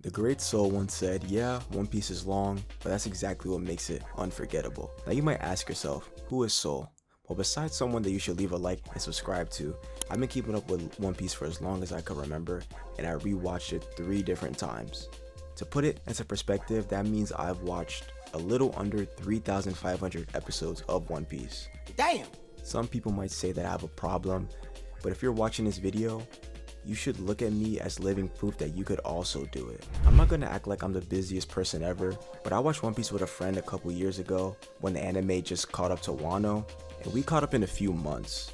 The great Soul once said, yeah, One Piece is long, but that's exactly what makes it unforgettable. Now you might ask yourself, who is Soul? Well, besides someone that you should leave a like and subscribe to, I've been keeping up with One Piece for as long as I can remember, and I rewatched it 3 different times. To put it into perspective, that means I've watched a little under 3,500 episodes of One Piece. Damn! Some people might say that I have a problem, but if you're watching this video, you should look at me as living proof that you could also do it. I'm not gonna act like I'm the busiest person ever, but I watched One Piece with a friend a couple years ago when the anime just caught up to Wano, and we caught up in a few months.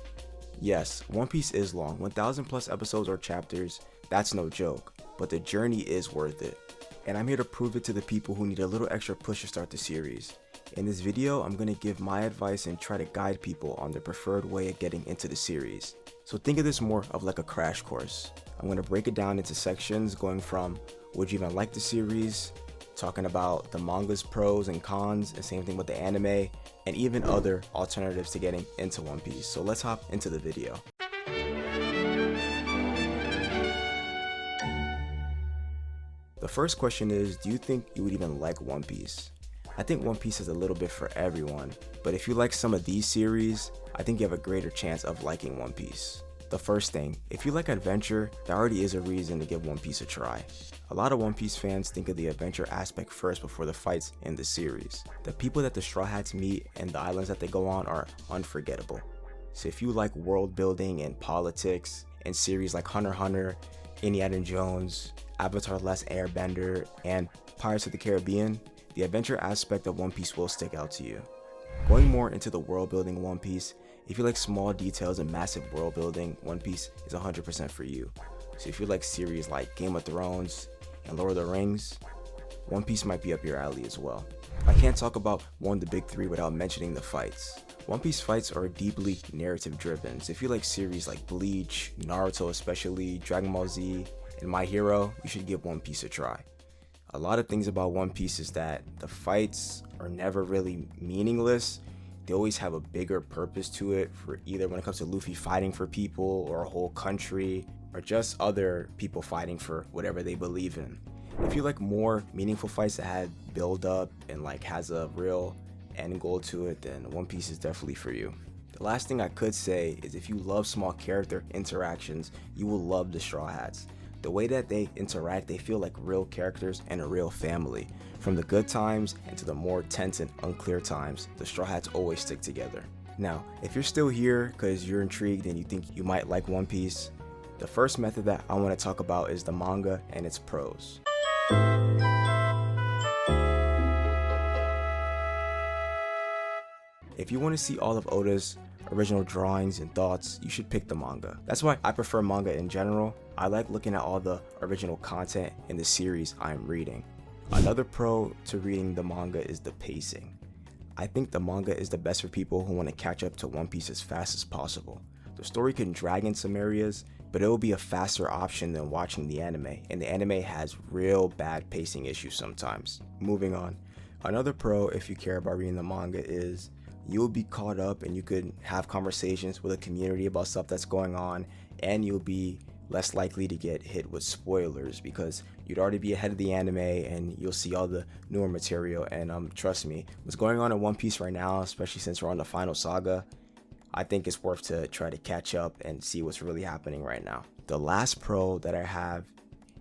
Yes, One Piece is long, 1,000 plus episodes or chapters, that's no joke, but the journey is worth it. And I'm here to prove it to the people who need a little extra push to start the series. In this video, I'm gonna give my advice and try to guide people on their preferred way of getting into the series. So think of this more of like a crash course. I'm gonna break it down into sections going from would you even like the series, talking about the manga's pros and cons, and same thing with the anime, and even other alternatives to getting into One Piece. So let's hop into the video. The first question is, do you think you would even like One Piece? I think One Piece is a little bit for everyone, but if you like some of these series, I think you have a greater chance of liking One Piece. The first thing, if you like adventure, there already is a reason to give One Piece a try. A lot of One Piece fans think of the adventure aspect first before the fights in the series. The people that the Straw Hats meet and the islands that they go on are unforgettable. So if you like world building and politics, and series like Hunter x Hunter, Indiana Jones, Avatar: The Last Airbender, and Pirates of the Caribbean, the adventure aspect of One Piece will stick out to you. Going more into the world building One Piece, if you like small details and massive world building, One Piece is 100% for you. So if you like series like Game of Thrones and Lord of the Rings, One Piece might be up your alley as well. I can't talk about one of the big 3 without mentioning the fights. One Piece fights are deeply narrative driven, so if you like series like Bleach, Naruto especially, Dragon Ball Z, and My Hero, you should give One Piece a try. A lot of things about One Piece is that the fights are never really meaningless. They always have a bigger purpose to it, for either when it comes to Luffy fighting for people or a whole country, or just other people fighting for whatever they believe in. If you like more meaningful fights that had build up and like has a real end goal to it, then One Piece is definitely for you. The last thing I could say is if you love small character interactions, you will love the Straw Hats. The way that they interact, they feel like real characters and a real family. From the good times and to the more tense and unclear times, the Straw Hats always stick together. Now, if you're still here because you're intrigued and you think you might like One Piece, the first method that I want to talk about is the manga and its pros. If you want to see all of Oda's original drawings and thoughts, you should pick the manga. That's why I prefer manga in general. I like looking at all the original content in the series I'm reading. Another pro to reading the manga is the pacing. I think the manga is the best for people who want to catch up to One Piece as fast as possible. The story can drag in some areas, but it will be a faster option than watching the anime, and the anime has real bad pacing issues sometimes. Moving on. Another pro, if you care about reading the manga, is you'll be caught up and you could have conversations with a community about stuff that's going on, and you'll be less likely to get hit with spoilers because you'd already be ahead of the anime and you'll see all the newer material. And trust me, what's going on in One Piece right now, especially since we're on the final saga, I think it's worth to try to catch up and see what's really happening right now. The last pro that I have,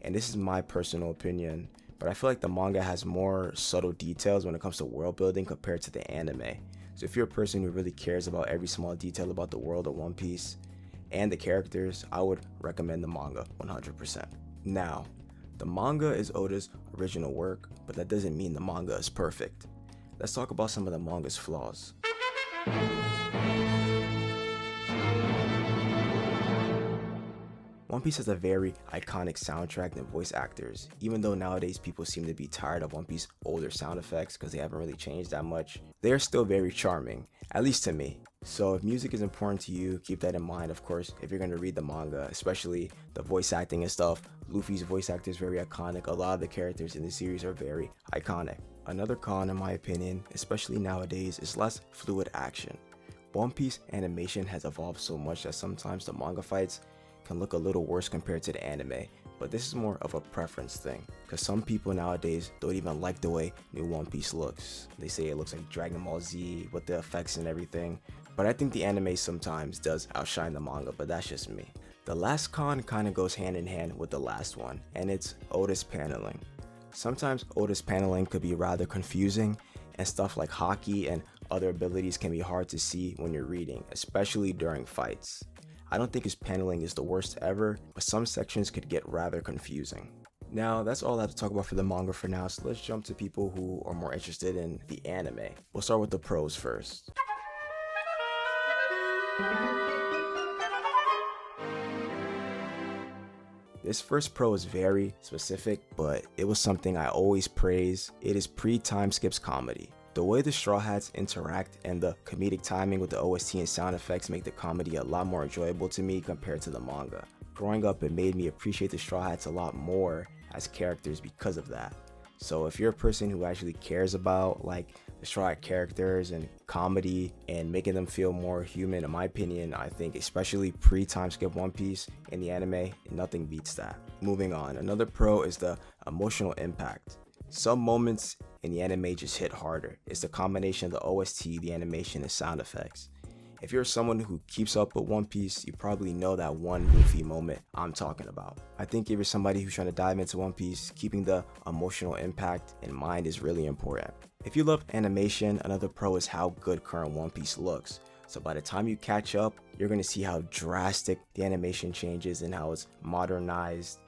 and this is my personal opinion, but I feel like the manga has more subtle details when it comes to world building compared to the anime. So if you're a person who really cares about every small detail about the world of One Piece and the characters, I would recommend the manga 100%. Now, the manga is Oda's original work, but that doesn't mean the manga is perfect. Let's talk about some of the manga's flaws. One Piece has a very iconic soundtrack and voice actors. Even though nowadays people seem to be tired of One Piece's older sound effects because they haven't really changed that much, they are still very charming, at least to me. So if music is important to you, keep that in mind, of course, if you're going to read the manga, especially the voice acting and stuff. Luffy's voice actor is very iconic. A lot of the characters in the series are very iconic. Another con, in my opinion, especially nowadays, is less fluid action. One Piece animation has evolved so much that sometimes the manga fights can look a little worse compared to the anime, but this is more of a preference thing, because some people nowadays don't even like the way new One Piece looks. They say it looks like Dragon Ball Z with the effects and everything, but I think the anime sometimes does outshine the manga, but that's just me. The last con kind of goes hand in hand with the last one, and it's Oda's paneling. Sometimes Oda's paneling could be rather confusing, and stuff like hockey and other abilities can be hard to see when you're reading, especially during fights. I don't think his paneling is the worst ever, but some sections could get rather confusing. Now, that's all I have to talk about for the manga for now, so let's jump to people who are more interested in the anime. We'll start with the pros first. This first pro is very specific, but it was something I always praise. It is pre-time skips comedy. The way the Straw Hats interact and the comedic timing with the OST and sound effects make the comedy a lot more enjoyable to me compared to the manga. Growing up, it made me appreciate the Straw Hats a lot more as characters because of that. So if you're a person who actually cares about like the Straw Hat characters and comedy and making them feel more human, in my opinion, I think especially pre-time skip One Piece in the anime, nothing beats that. Moving on, another pro is the emotional impact. Some moments in the anime just hit harder. It's the combination of the OST, the animation, and sound effects. If you're someone who keeps up with One Piece, you probably know that one Luffy moment I'm talking about. I think if you're somebody who's trying to dive into One Piece, keeping the emotional impact in mind is really important. If you love animation, another pro is how good current One Piece looks. So by the time you catch up, you're going to see how drastic the animation changes and how it's modernized,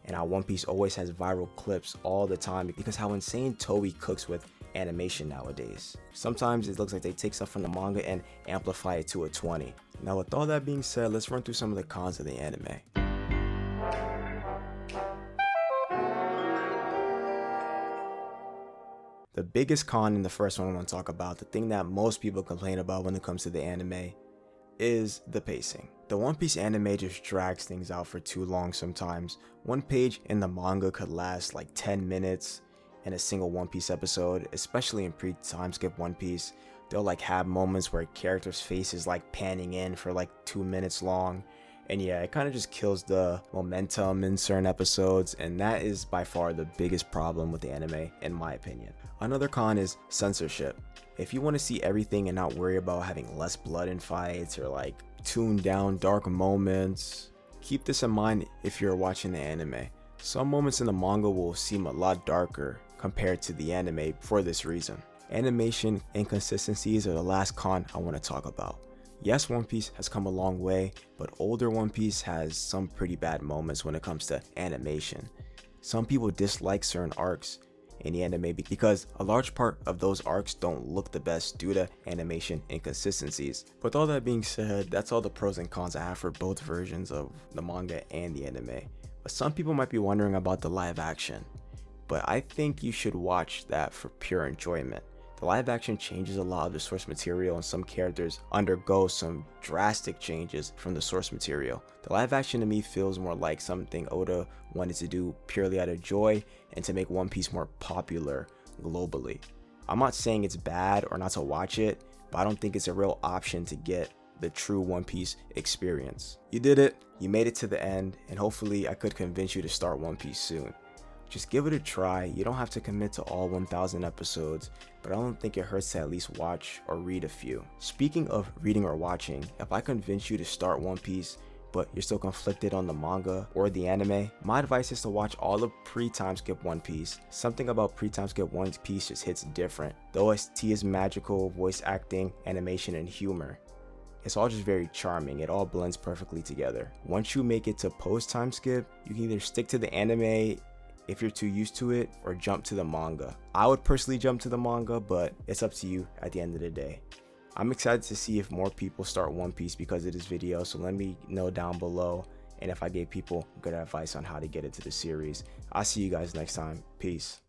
and how One Piece always has viral clips all the time because how insane Toei cooks with animation nowadays. Sometimes it looks like they take stuff from the manga and amplify it to a 20. Now with all that being said, let's run through some of the cons of the anime. The biggest con in the first one I want to talk about, the thing that most people complain about when it comes to the anime, is the pacing. The One Piece anime just drags things out for too long sometimes. One page in the manga could last like 10 minutes in a single One Piece episode, especially in pre-time skip One Piece. They'll like have moments where a character's face is like panning in for like 2 minutes long. And yeah, it kind of just kills the momentum in certain episodes, and that is by far the biggest problem with the anime in my opinion. Another con is censorship. If you want to see everything and not worry about having less blood in fights or like tuned down dark moments, keep this in mind if you're watching the anime. Some moments in the manga will seem a lot darker compared to the anime for this reason. Animation inconsistencies are the last con I want to talk about. Yes, One Piece has come a long way, but older One Piece has some pretty bad moments when it comes to animation. Some people dislike certain arcs in the anime because a large part of those arcs don't look the best due to animation inconsistencies. With all that being said, that's all the pros and cons I have for both versions of the manga and the anime. But some people might be wondering about the live action, but I think you should watch that for pure enjoyment. The live action changes a lot of the source material, and some characters undergo some drastic changes from the source material. The live action to me feels more like something Oda wanted to do purely out of joy and to make One Piece more popular globally. I'm not saying it's bad or not to watch it, but I don't think it's a real option to get the true One Piece experience. You did it, you made it to the end, and hopefully I could convince you to start One Piece soon. Just give it a try. You don't have to commit to all 1,000 episodes, but I don't think it hurts to at least watch or read a few. Speaking of reading or watching, if I convince you to start One Piece, but you're still conflicted on the manga or the anime, my advice is to watch all of pre-time skip One Piece. Something about pre-time skip One Piece just hits different. The OST is magical, voice acting, animation, and humor. It's all just very charming. It all blends perfectly together. Once you make it to post-time skip, you can either stick to the anime if you're too used to it, or jump to the manga. I would personally jump to the manga, but it's up to you at the end of the day. I'm excited to see if more people start One Piece because of this video, so let me know down below, and if I gave people good advice on how to get into the series. I'll see you guys next time. Peace.